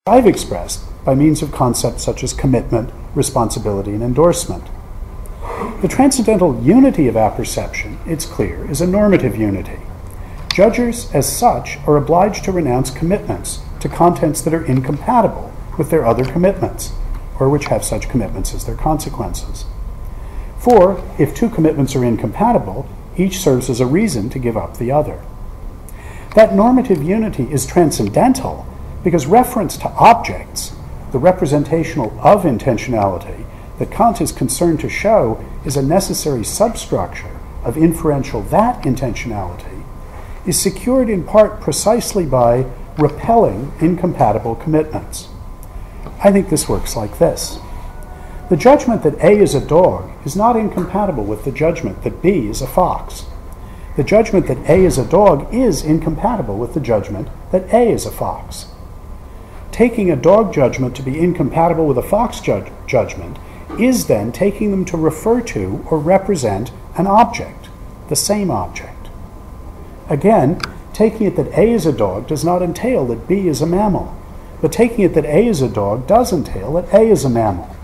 I've expressed by means of concepts such as commitment, responsibility, and endorsement. The transcendental unity of apperception, it's clear, is a normative unity. Judges, as such, are obliged to renounce commitments to contents that are incompatible with their other commitments, or which have such commitments as their consequences. For, if two commitments are incompatible, each serves as a reason to give up the other. That normative unity is transcendental because reference to objects, the representational of intentionality, that Kant is concerned to show is a necessary substructure of inferential that intentionality, is secured in part precisely by repelling incompatible commitments. I think this works like this. The judgment that A is a dog is not incompatible with the judgment that B is a fox. The judgment that A is a dog is incompatible with the judgment that A is a fox. Taking a dog judgment to be incompatible with a fox judgment is then taking them to refer to or represent an object, the same object. Again, taking it that A is a dog does not entail that B is a mammal, but taking it that A is a dog does entail that A is a mammal.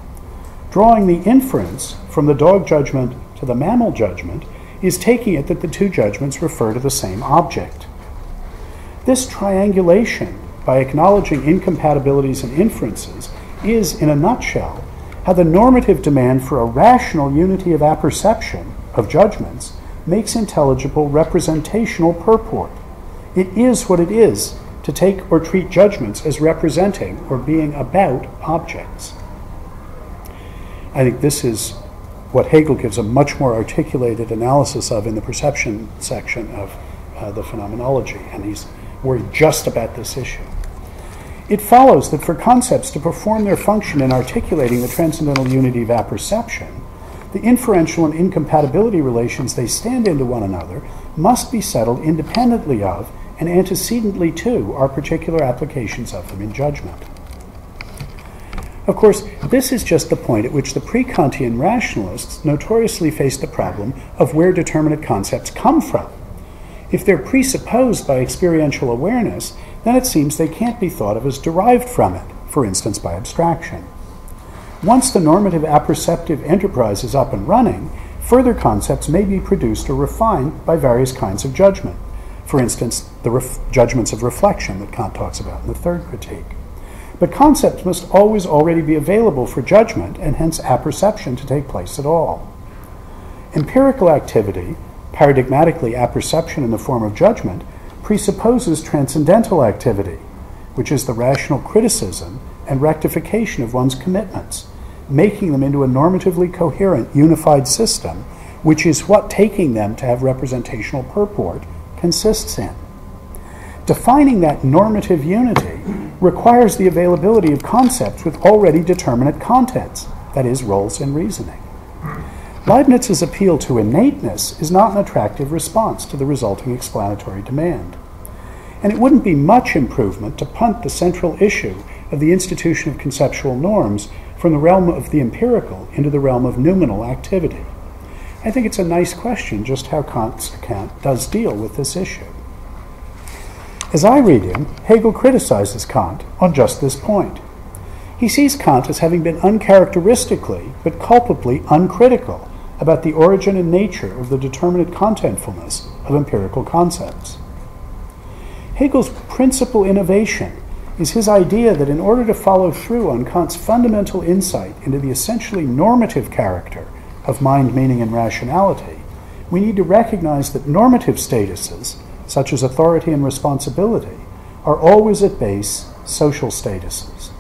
Drawing the inference from the dog judgment to the mammal judgment is taking it that the two judgments refer to the same object. This triangulation, by acknowledging incompatibilities and inferences, is, in a nutshell, how the normative demand for a rational unity of apperception of judgments makes intelligible representational purport. It is what it is to take or treat judgments as representing or being about objects. I think this is what Hegel gives a much more articulated analysis of in the perception section of the Phenomenology, and he's worried just about this issue. It follows that for concepts to perform their function in articulating the transcendental unity of apperception, the inferential and incompatibility relations they stand into one another must be settled independently of and antecedently to our particular applications of them in judgment. Of course, this is just the point at which the pre-Kantian rationalists notoriously faced the problem of where determinate concepts come from. If they're presupposed by experiential awareness, then it seems they can't be thought of as derived from it, for instance by abstraction. Once the normative apperceptive enterprise is up and running, further concepts may be produced or refined by various kinds of judgment. For instance, the judgments of reflection that Kant talks about in the third critique. But concepts must always already be available for judgment and hence apperception to take place at all. Empirical activity, paradigmatically apperception in the form of judgment, presupposes transcendental activity, which is the rational criticism and rectification of one's commitments, making them into a normatively coherent, unified system, which is what taking them to have representational purport consists in. Defining that normative unity requires the availability of concepts with already determinate contents, that is, roles in reasoning. Leibniz's appeal to innateness is not an attractive response to the resulting explanatory demand. And it wouldn't be much improvement to punt the central issue of the institution of conceptual norms from the realm of the empirical into the realm of noumenal activity. I think it's a nice question just how Kant's account does deal with this issue. As I read him, Hegel criticizes Kant on just this point. He sees Kant as having been uncharacteristically, but culpably uncritical about the origin and nature of the determinate contentfulness of empirical concepts. Hegel's principal innovation is his idea that in order to follow through on Kant's fundamental insight into the essentially normative character of mind, meaning, and rationality, we need to recognize that normative statuses, such as authority and responsibility, are always at base social statuses.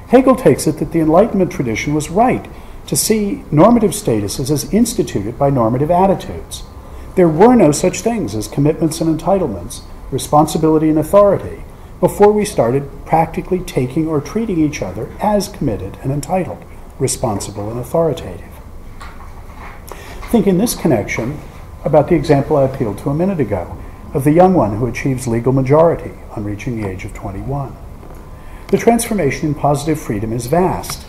Hegel takes it that the Enlightenment tradition was right to see normative statuses as instituted by normative attitudes. There were no such things as commitments and entitlements, responsibility and authority, before we started practically taking or treating each other as committed and entitled, responsible and authoritative. Think in this connection about the example I appealed to a minute ago of the young one who achieves legal majority on reaching the age of 21. The transformation in positive freedom is vast,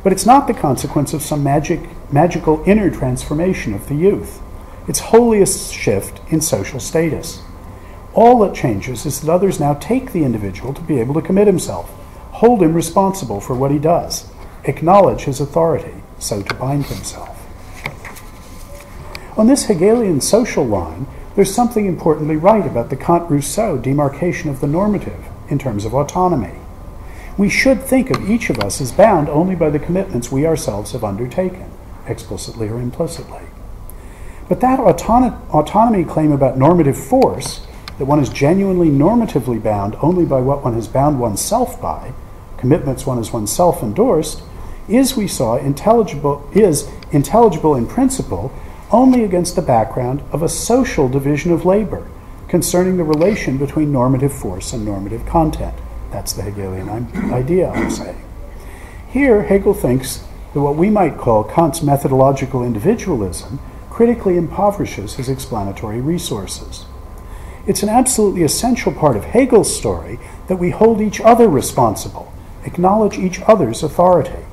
but it's not the consequence of some magical inner transformation of the youth. It's wholly a shift in social status. All that changes is that others now take the individual to be able to commit himself, hold him responsible for what he does, acknowledge his authority, so to bind himself. On this Hegelian social line, there's something importantly right about the Kant-Rousseau demarcation of the normative in terms of autonomy. We should think of each of us as bound only by the commitments we ourselves have undertaken, explicitly or implicitly. But that autonomy claim about normative force, that one is genuinely normatively bound only by what one has bound oneself by, commitments one has oneself endorsed, is, we saw, intelligible in principle only against the background of a social division of labor concerning the relation between normative force and normative content. That's the Hegelian idea, I'm saying. Here, Hegel thinks that what we might call Kant's methodological individualism critically impoverishes his explanatory resources. It's an absolutely essential part of Hegel's story that we hold each other responsible, acknowledge each other's authority.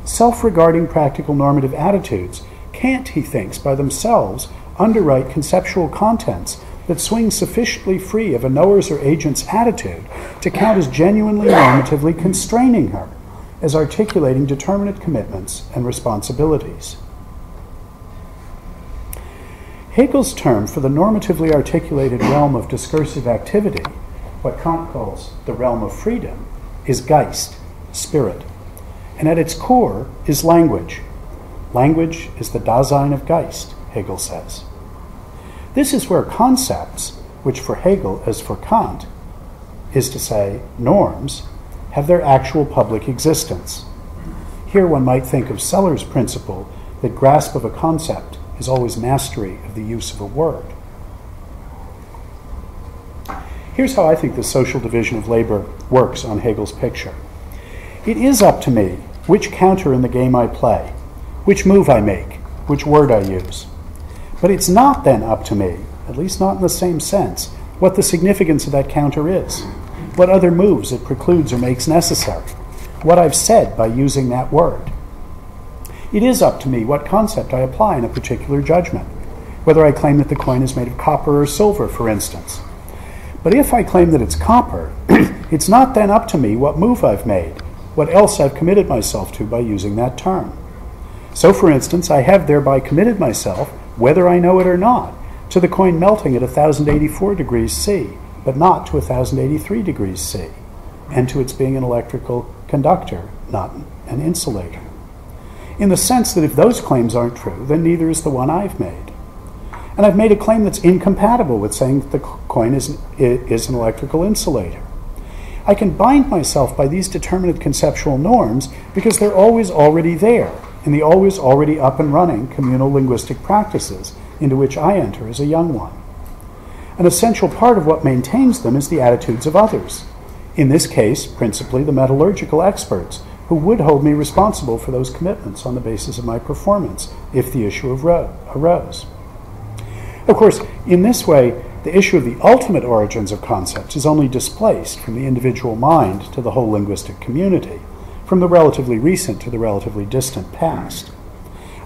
Self-regarding practical normative attitudes can't, he thinks, by themselves underwrite conceptual contents that swing sufficiently free of a knower's or agent's attitude to count as genuinely normatively constraining her, as articulating determinate commitments and responsibilities. Hegel's term for the normatively articulated realm of discursive activity, what Kant calls the realm of freedom, is Geist, spirit, and at its core is language. Language is the Dasein of Geist, Hegel says. This is where concepts, which for Hegel, as for Kant, is to say, norms, have their actual public existence. Here one might think of Seller's principle that grasp of a concept is always mastery of the use of a word. Here's how I think the social division of labor works on Hegel's picture. It is up to me which counter in the game I play, which move I make, which word I use. But it's not then up to me, at least not in the same sense, what the significance of that counter is, what other moves it precludes or makes necessary, what I've said by using that word. It is up to me what concept I apply in a particular judgment, whether I claim that the coin is made of copper or silver, for instance. But if I claim that it's copper, it's not then up to me what move I've made, what else I've committed myself to by using that term. So, for instance, I have thereby committed myself, whether I know it or not, to the coin melting at 1084 degrees C, but not to 1083 degrees C, and to its being an electrical conductor, not an insulator. In the sense that if those claims aren't true, then neither is the one I've made. And I've made a claim that's incompatible with saying that the coin is an electrical insulator. I can bind myself by these determinate conceptual norms because they're always already there, in the always already up and running communal linguistic practices into which I enter as a young one. An essential part of what maintains them is the attitudes of others. In this case, principally the metallurgical experts, who would hold me responsible for those commitments on the basis of my performance if the issue arose. Of course, in this way, the issue of the ultimate origins of concepts is only displaced from the individual mind to the whole linguistic community, from the relatively recent to the relatively distant past.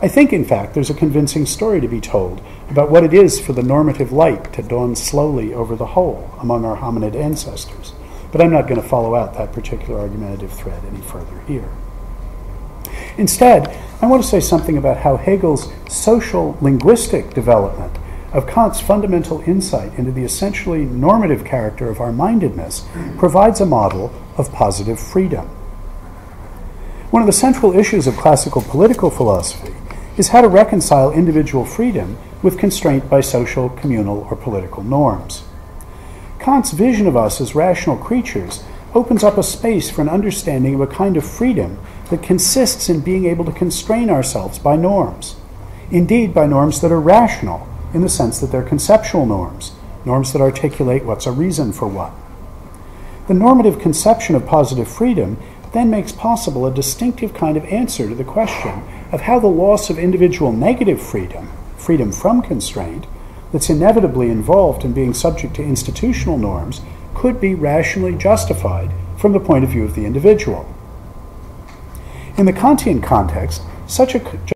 I think, in fact, there's a convincing story to be told about what it is for the normative light to dawn slowly over the whole among our hominid ancestors, but I'm not going to follow out that particular argumentative thread any further here. Instead, I want to say something about how Hegel's social linguistic development of Kant's fundamental insight into the essentially normative character of our mindedness provides a model of positive freedom. One of the central issues of classical political philosophy is how to reconcile individual freedom with constraint by social, communal, or political norms. Kant's vision of us as rational creatures opens up a space for an understanding of a kind of freedom that consists in being able to constrain ourselves by norms, indeed by norms that are rational, in the sense that they're conceptual norms, norms that articulate what's a reason for what. The normative conception of positive freedom then makes possible a distinctive kind of answer to the question of how the loss of individual negative freedom, freedom from constraint, that's inevitably involved in being subject to institutional norms, could be rationally justified from the point of view of the individual. In the Kantian context, such a